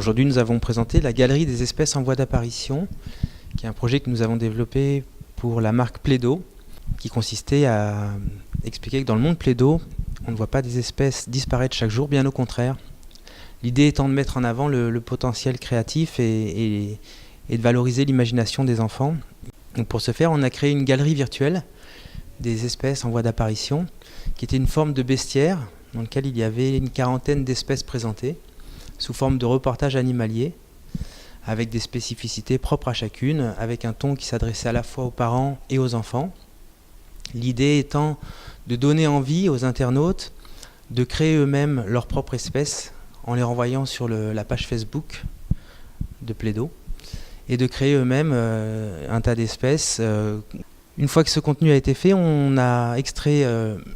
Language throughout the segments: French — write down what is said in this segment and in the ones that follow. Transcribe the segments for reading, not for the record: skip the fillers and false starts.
Aujourd'hui, nous avons présenté la Galerie des espèces en voie d'apparition, qui est un projet que nous avons développé pour la marque Plaido, qui consistait à expliquer que dans le monde Plaido, on ne voit pas des espèces disparaître chaque jour, bien au contraire. L'idée étant de mettre en avant le potentiel créatif et de valoriser l'imagination des enfants. Donc pour ce faire, on a créé une galerie virtuelle des espèces en voie d'apparition, qui était une forme de bestiaire dans lequel il y avait une quarantaine d'espèces présentées, sous forme de reportage animalier, avec des spécificités propres à chacune, avec un ton qui s'adressait à la fois aux parents et aux enfants. L'idée étant de donner envie aux internautes de créer eux-mêmes leur propre espèce en les renvoyant sur la page Facebook de Plaido et de créer eux-mêmes un tas d'espèces. Une fois que ce contenu a été fait, on a extrait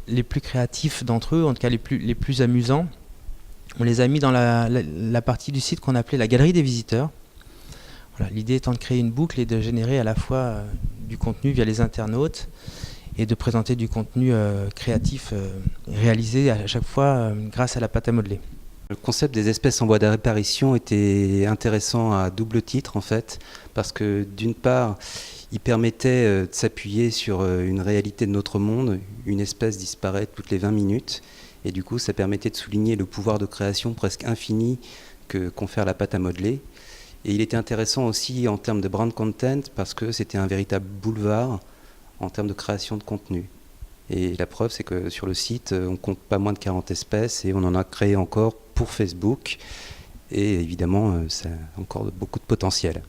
les plus créatifs d'entre eux, en tout cas les plus amusants. On les a mis dans la partie du site qu'on appelait la galerie des visiteurs. Voilà, l'idée étant de créer une boucle et de générer à la fois du contenu via les internautes et de présenter du contenu créatif réalisé à chaque fois grâce à la pâte à modeler. Le concept des espèces en voie d'apparition était intéressant à double titre en fait, parce que d'une part, il permettait de s'appuyer sur une réalité de notre monde, une espèce disparaît toutes les 20 minutes, et du coup ça permettait de souligner le pouvoir de création presque infini que confère la pâte à modeler. Et il était intéressant aussi en termes de brand content, parce que c'était un véritable boulevard en termes de création de contenu. Et la preuve, c'est que sur le site, on compte pas moins de 40 espèces et on en a créé encore pour Facebook. Et évidemment, ça a encore beaucoup de potentiel.